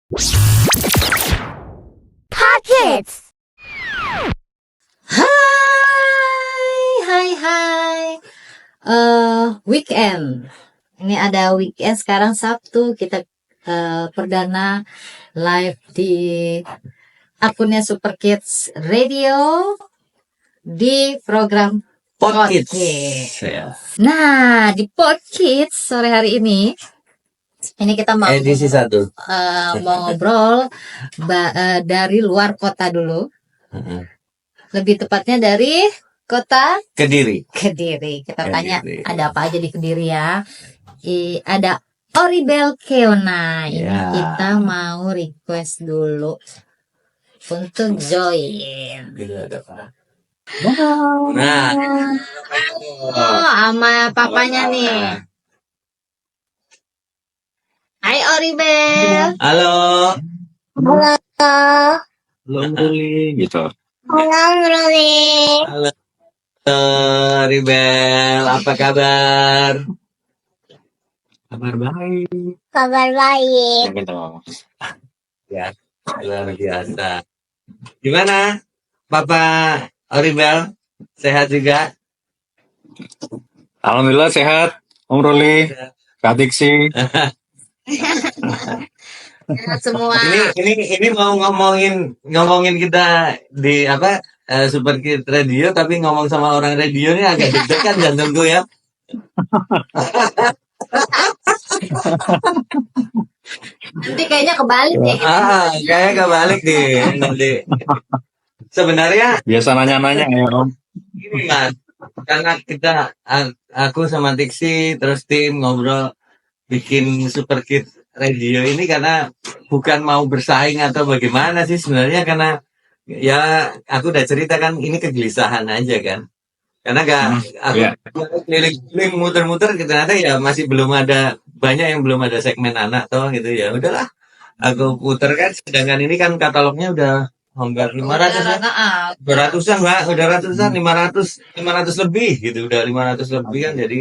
Kids. Hai. Weekend. Ini ada weekend sekarang Sabtu. Kita perdana live di akunnya Super Kids Radio di program Pod Kids. Nah, di Pod Kids sore hari ini kita mau edisi 1. mau ngobrol dari luar kota dulu. Lebih tepatnya dari kota Kediri. Kita tanya ada apa aja di Kediri ya. Ada Oribel Keona. Ini kita mau request dulu untuk join. Nah, sama papanya nih. Hai Oribel. halo. Halo. Halo Ruli gitu. Halo, Ruli. Halo Ribel, apa kabar? Kabar baik. Kabar baik. Ya, luar biasa. Gimana, Papa Oribel? Sehat juga? Alhamdulillah sehat, Om Ruli, Kak Diksi. Semua. Ini mau ngomongin kita di apa Super Kids Radio, tapi ngomong sama orang radio ini agak deg-degan jantungku ya. Nanti kayaknya kebalik ya. Kayaknya kebalik nih nanti. Sebenarnya Biasa nanya-nanya ya Om. ini Mas, karena aku sama Diksi terus tim ngobrol bikin Super Kids Radio ini karena bukan mau bersaing atau bagaimana sih sebenarnya, karena ya aku udah cerita kan ini kegelisahan aja kan. Karena aku keliling muter-muter ternyata ya masih belum ada, banyak yang belum ada segmen anak toh gitu ya. Udahlah, aku puter kan, sedangkan ini kan katalognya udah hampir 500 ya. 200-an Mbak, udah ratusan, 500 lebih gitu, udah 500 lebih kan. Jadi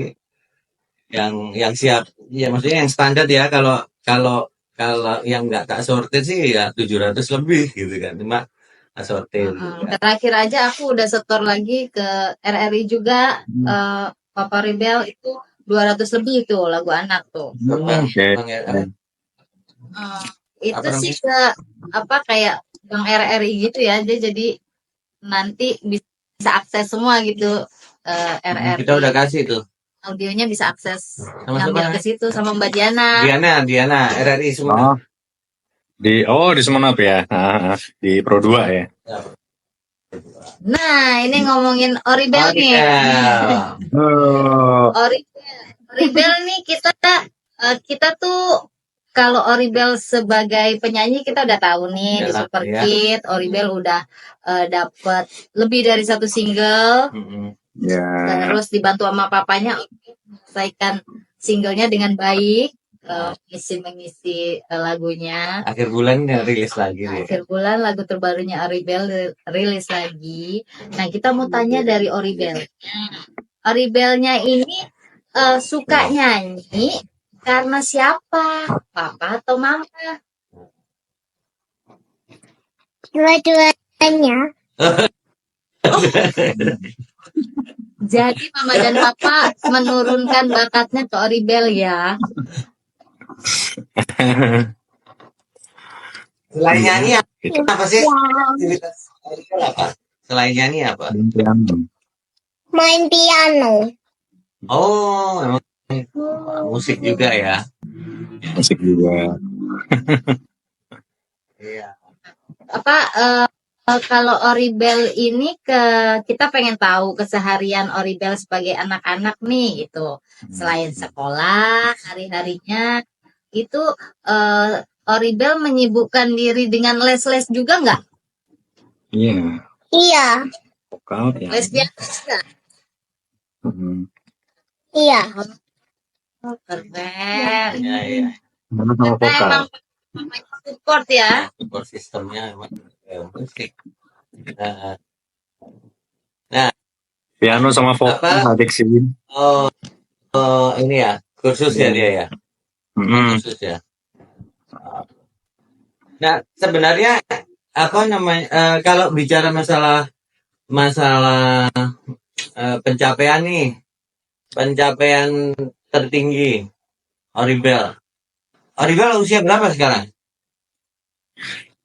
yang siap ya, maksudnya yang standar ya, kalau yang nggak tak sortir sih ya 700 lebih gitu kan, cuma sortir. Terakhir aja aku udah setor lagi ke RRI juga. Papa Rebel itu 200 lebih itu lagu anak tuh. Itu sih ke apa kayak Bang RRI gitu ya, dia jadi nanti bisa akses semua gitu. RRI Kita udah kasih tuh audionya, bisa akses sama ngambil ke situ sama Mbak Diana. Diana RRI semua. Di Semenep ya. Di Pro 2 ya. Nah, ini ngomongin Oribel nih. Oribel nih, kita tuh kalau Oribel sebagai penyanyi kita udah tahu nih di Super Kids. Oribel udah dapat lebih dari 1 single. Terus dibantu sama papanya menyelesaikan singlenya dengan baik, mengisi lagunya. Akhir bulan rilis lagi. Akhir bulan lagu terbarunya Oribel rilis lagi. Nah, kita mau tanya dari Oribel. Oribelnya ini suka nyanyi karena siapa? Papa atau mama? Dua-duanya. Jadi mama dan papa menurunkan bakatnya ke Oribel ya. Selain nyanyi apa sih? Selain nyanyi apa? Main piano. Oh, emang musik juga ya. Musik juga. Iya. Kalau Oribel ini kita pengen tahu keseharian Oribel sebagai anak-anak nih gitu. Selain sekolah, hari-harinya itu Oribel menyibukkan diri dengan les-les juga nggak? Iya. Iya. Vokal ya. Les biasa? Iya. Keren. Iya. Mana sama vokal. Emang support ya? Support sistemnya emang musik. Piano sama vokal Diksi. Ini ya kursus ya dia ya. Kursus ya. Nah, sebenarnya apa namanya kalau bicara masalah masalah pencapaian nih, pencapaian tertinggi Oribel. Oribel usia berapa sekarang?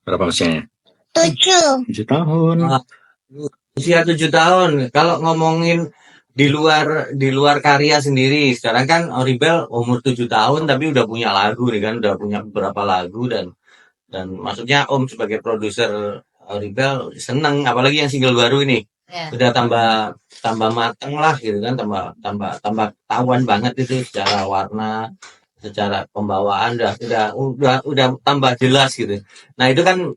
Berapa usianya? 7. 7 tahun. Ah, usia 7 tahun. Kalau ngomongin di luar karya sendiri, sekarang kan Oribel umur 7 tahun tapi udah punya lagu nih kan, udah punya beberapa lagu dan maksudnya Om sebagai produser Oribel seneng apalagi yang single baru ini. Ya. Udah tambah mateng lah gitu kan, tambah tahuan banget itu secara warna, secara pembawaan udah tambah jelas gitu. Nah, itu kan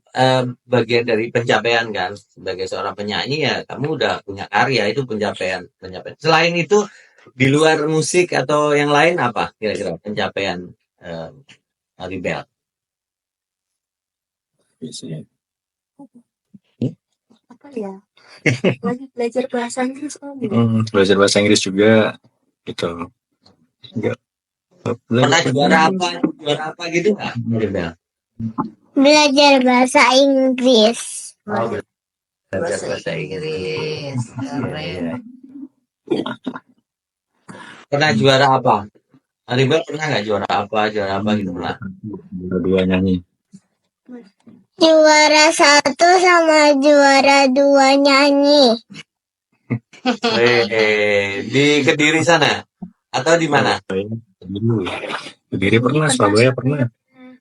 bagian dari pencapaian kan. Sebagai seorang penyanyi ya kamu udah punya karya, itu pencapaian. Selain itu di luar musik atau yang lain apa kira-kira pencapaian Aribel? Biasanya. Apa ya? Lagi belajar bahasa Inggris Om. Belajar bahasa Inggris juga gitu. Enggak. Pernah juara apa gitu nggak Aribel? Belajar bahasa Inggris. Oh, belajar Bahasa Inggris. Keren. Pernah juara apa? Aribel pernah nggak juara apa gitu pernah? Dua nyanyi. Juara 1 sama juara 2 nyanyi. Di Kediri sana atau di mana? Kediri pernah, Surabaya pernah.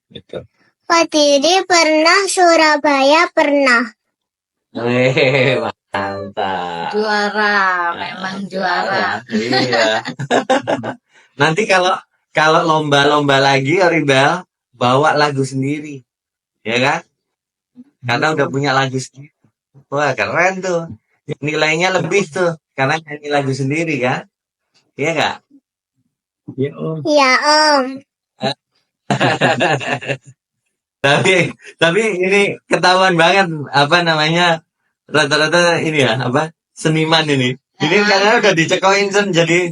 Gitu. Kediri pernah, Surabaya pernah. Mantap. Juara, memang juara. Iya. Nanti kalau lomba-lomba lagi Oribel bawa lagu sendiri, ya kan? Karena udah punya lagu sendiri. Wah, keren tuh. Nilainya lebih tuh karena nyanyi lagu sendiri kan? Iya nggak? Iya Om. Ya Om. tapi ini ketahuan banget apa namanya rata-rata ini ya apa seniman ini karena udah dicekokin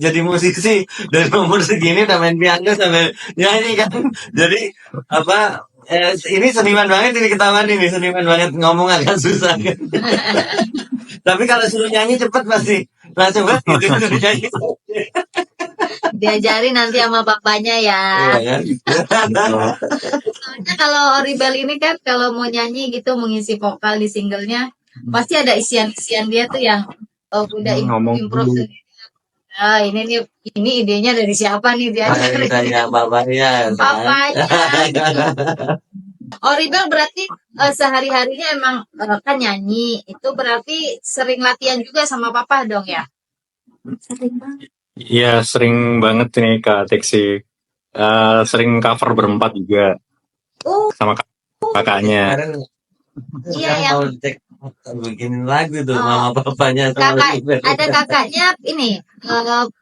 jadi musisi dari umur segini udah main piano sampai nyanyi kan jadi apa ini seniman banget ini ketahuan ini seniman banget ngomong agak susah kan. Tapi kalau suruh nyanyi cepet pasti langsung banget gitu suruh nyanyi. Diajari nanti sama bapaknya ya. Iya, kan? Soalnya kalau Oribel ini kan kalau mau nyanyi gitu mengisi vokal di singlenya pasti ada isian-isian dia tuh yang udah improve sendiri. Ah, ini idenya dari siapa nih dia? Tanya bapaknya. Bapaknya. Oribel berarti sehari-harinya emang kan nyanyi itu berarti sering latihan juga sama papa dong ya? Sering banget. Iya, sering banget nih Kak Teksi. Sering cover berempat juga sama kakaknya. Iya ya. Mau cek bikin lagu tuh sama bapaknya sama ada kakaknya ini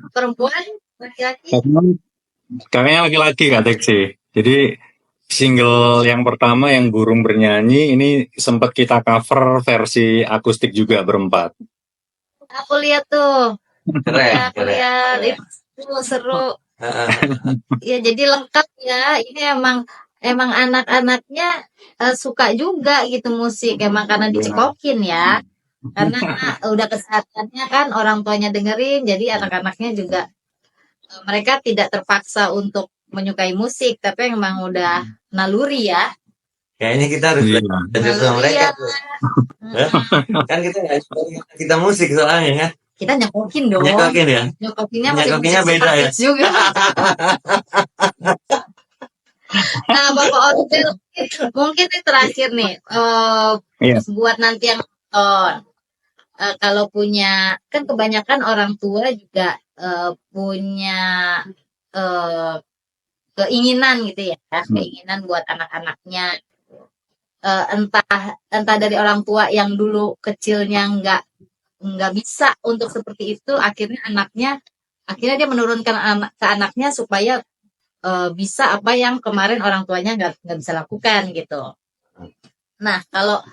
perempuan laki-laki. Kakaknya laki-laki Kak Teksi. Jadi single yang pertama yang Burung Bernyanyi ini sempat kita cover versi akustik juga berempat. Aku lihat tuh. keren. Lihat itu seru. Ya jadi lengkap ya. Ini emang anak-anaknya suka juga gitu musik emang karena dicekokin ya. Karena udah kesehatannya kan orang tuanya dengerin jadi anak-anaknya juga mereka tidak terpaksa untuk menyukai musik tapi emang udah naluri ya. Kayaknya kita harus belajar sama mereka tuh. Kan kita musik soalnya kan. Kita nyokokin dong. Nyokokin ya. Nyokokinnya beda ya. Juga. Nah, Bapak Oribel mungkin ini terakhir nih buat nanti yang nonton. Kalau punya kan kebanyakan orang tua juga punya keinginan gitu ya, keinginan buat anak-anaknya. Entah dari orang tua yang dulu kecilnya nggak bisa untuk seperti itu, akhirnya dia menurunkan ke anaknya supaya bisa apa yang kemarin orang tuanya nggak bisa lakukan gitu. Nah kalau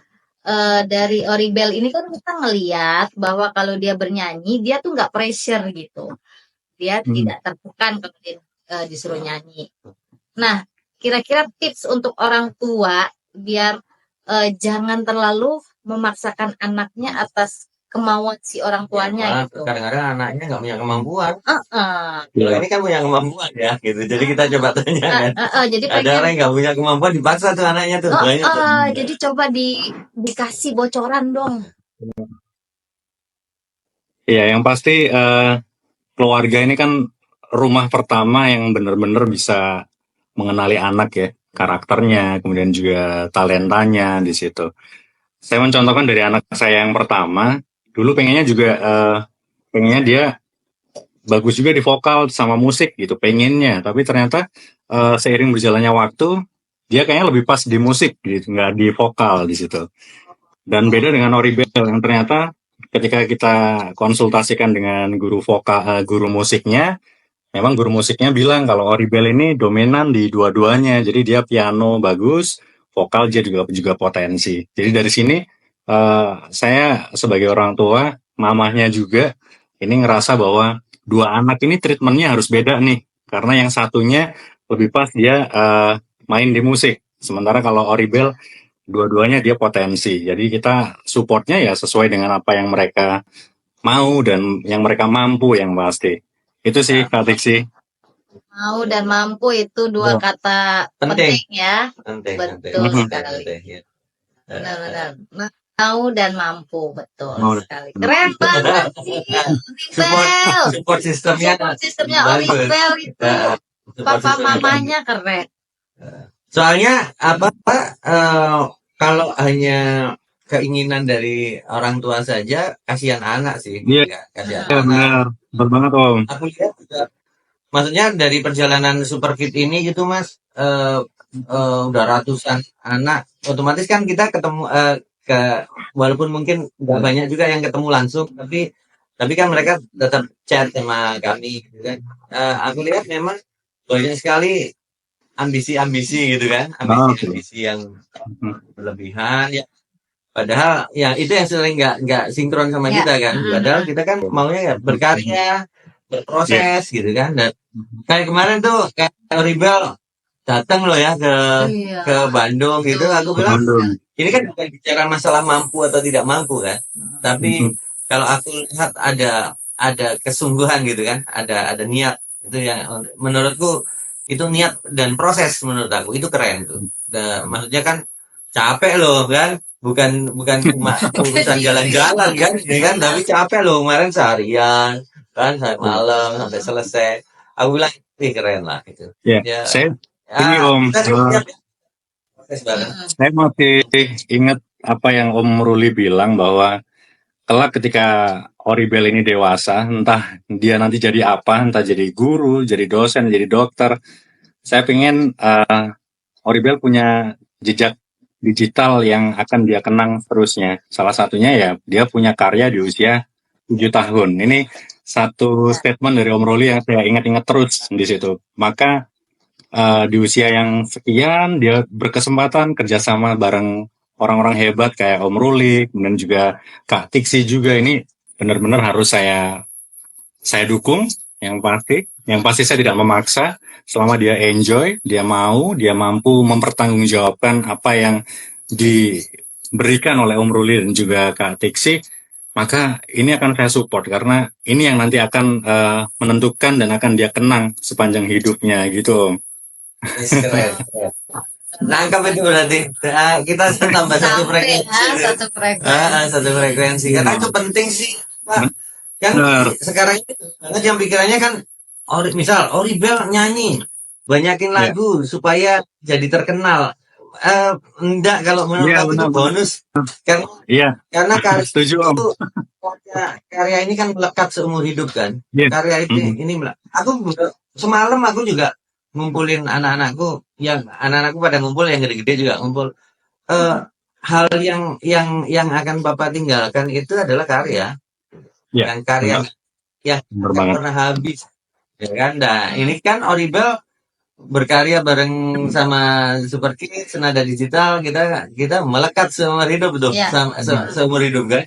dari Oribel ini kan kita ngelihat bahwa kalau dia bernyanyi dia tuh nggak pressure gitu, dia tidak tertekan kalau dia disuruh nyanyi. Nah kira-kira tips untuk orang tua biar jangan terlalu memaksakan anaknya atas kemauan si orang tuanya gitu. Kadang-kadang anaknya nggak punya kemampuan. Heeh. Kalau ini kan punya kemampuan ya, gitu. Jadi kita coba tanya kan. Jadi Ada pengen orang yang nggak punya kemampuan dipaksa tuh anaknya tuh. Banyak tuh. jadi coba dikasih bocoran dong. Iya, yang pasti keluarga ini kan rumah pertama yang benar-benar bisa mengenali anak ya, karakternya, kemudian juga talentanya di situ. Saya mencontohkan dari anak saya yang pertama, dulu pengennya dia bagus juga di vokal sama musik gitu, pengennya. Tapi ternyata seiring berjalannya waktu, dia kayaknya lebih pas di musik gitu, nggak di vokal di situ. Dan beda dengan Oribel yang ternyata ketika kita konsultasikan dengan guru musiknya, memang guru musiknya bilang kalau Oribel ini dominan di dua-duanya. Jadi dia piano bagus, vokal dia juga potensi. Jadi dari sini saya sebagai orang tua, mamahnya juga ini ngerasa bahwa dua anak ini treatmentnya harus beda nih. Karena yang satunya lebih pas dia main di musik. Sementara kalau Oribel dua-duanya dia potensi. Jadi kita supportnya ya sesuai dengan apa yang mereka mau dan yang mereka mampu yang pasti. Itu sih Kak Tiksi. Mau dan mampu itu dua kata penting ya. Penting. Betul sekali. Ya. Benar-benar. Mau dan mampu, betul Mau. sekali. Keren banget sih, Oribel. Support sistemnya bagus. Oribel itu. Support Papa sistemnya mamanya keren. Soalnya kalau hanya keinginan dari orang tua saja, kasihan anak sih. Iya. Kasihan Ya, anak. benar banget Om. Aku lihat juga, maksudnya dari perjalanan Super Kid ini gitu Mas, udah ratusan anak. Otomatis kan kita ketemu walaupun mungkin nggak banyak juga yang ketemu langsung, tapi kan mereka tetap chat sama kami gitu kan. Aku lihat memang banyak sekali ambisi-ambisi gitu kan, ambisi yang berlebihan ya. Padahal ya itu yang sering nggak sinkron sama Ya. kita kan. Padahal kita kan maunya ya berkarya, berproses gitu kan. Dan kayak kemarin tuh kayak Oribel datang loh ya ke Bandung gitu. Aku bilang ini kan bukan bicara masalah mampu atau tidak mampu kan. Tapi kalau aku lihat ada kesungguhan gitu kan, ada niat itu yang menurutku itu niat dan proses menurut aku itu keren tuh. Maksudnya kan capek loh kan, bukan cuma urusan jalan-jalan kan, ya kan, tapi capek loh kemarin seharian kan sampai malam sampai selesai. Aku bilang ini keren lah itu. Ya, saya ini Om, saya masih ingat apa yang Om Ruli bilang bahwa kelak ketika Oribel ini dewasa, entah dia nanti jadi apa, entah jadi guru, jadi dosen, jadi dokter, saya pengen Oribel punya jejak digital yang akan dia kenang terusnya. Salah satunya ya dia punya karya di usia 7 tahun. Ini satu statement dari Om Ruli yang saya ingat-ingat terus di situ. Maka di usia yang sekian dia berkesempatan kerjasama bareng orang-orang hebat kayak Om Ruli, kemudian juga Kak Tiksi juga. Ini benar-benar harus saya dukung yang pasti saya tidak memaksa selama dia enjoy, dia mau, dia mampu mempertanggungjawabkan apa yang diberikan oleh Om Ruli dan juga Kak Tiksi, maka ini akan saya support karena ini yang nanti akan menentukan dan akan dia kenang sepanjang hidupnya gitu Om. Keren. Nangkap itu berarti kita tambah satu frekuensi. Satu frekuensi karena itu penting sih Pak. Kan sekarang itu banget yang pikirannya kan misal Oribel nyanyi banyakin lagu supaya jadi terkenal. Enggak, kalau menurut aku itu bonus karena karya setuju, Om. Karya ini kan melekat seumur hidup kan. Karya itu ini aku semalam aku juga ngumpulin anak-anakku pada ngumpul, yang gede-gede juga ngumpul. Hal yang akan Bapak tinggalkan itu adalah karya. Yang karya yang pernah habis. Ya kan? Nah, ini kan Oribel berkarya bareng sama Super Kid, Senada Digital, kita melekat seumur hidup tuh, seumur hidup kan.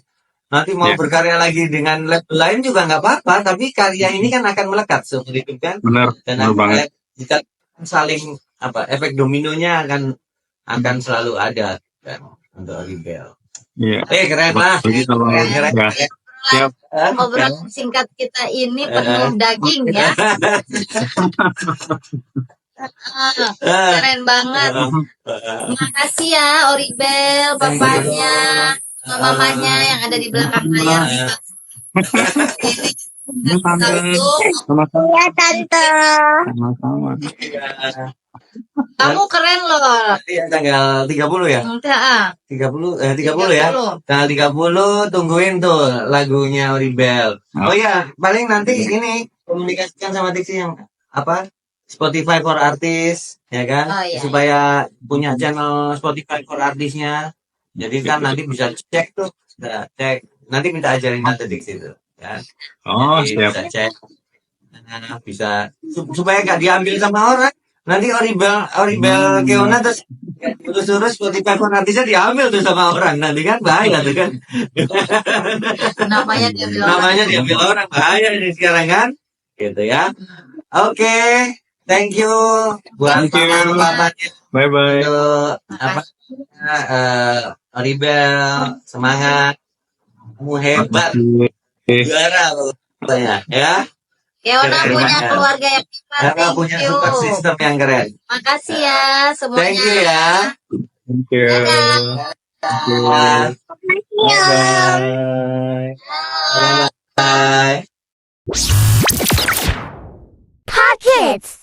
Nanti mau berkarya lagi dengan label lain juga nggak apa-apa, tapi karya ini kan akan melekat seumur hidup kan. Benar. Dan kita saling efek dominonya akan akan selalu ada kan untuk Oribel. Iya. Keren lah. Jadi kalau Keren. ya, siap. Ngobrol singkat kita ini penuh daging ya. Keren banget. Makasih ya Oribel, bapaknya, mamanya yang ada di belakang saya. Ini tante. Sama-sama. Iya tante. Sama-sama. Kamu keren loh. Iya, tanggal 30 ya? Nanti 30 ya? Tanggal 30 tungguin tuh lagunya Oribel. Oh iya, paling nanti ini komunikasikan sama Tixi yang apa? Spotify for Artist, ya kan? Oh, iya. Supaya punya channel Spotify for Artistnya. Jadi kan nanti bisa cek tuh, bisa cek. Nanti minta ajarin Tante Tixi tuh, kan? Oh, Jadi siap. bisa cek. Nah, bisa supaya gak diambil sama orang. Nanti Oribel Keona terus terus Spotify for Artistnya diambil tuh sama orang. Nanti kan bahaya tuh kan. Namanya dia bilang. Namanya diambil orang, bahaya ini sekarang kan. Gitu ya. Oke, thank you buat Thank you. papanya. Bye-bye. Apa? Oribel, semangat. Kamu hebat, juara pokoknya ya. Keona Keren punya banget. keluarga yang hebat. Kakak Thank punya you. support system yang keren. Makasih ya semuanya. Thank you ya. Thank you. Thank you. Bye-bye. Bye. Pockets.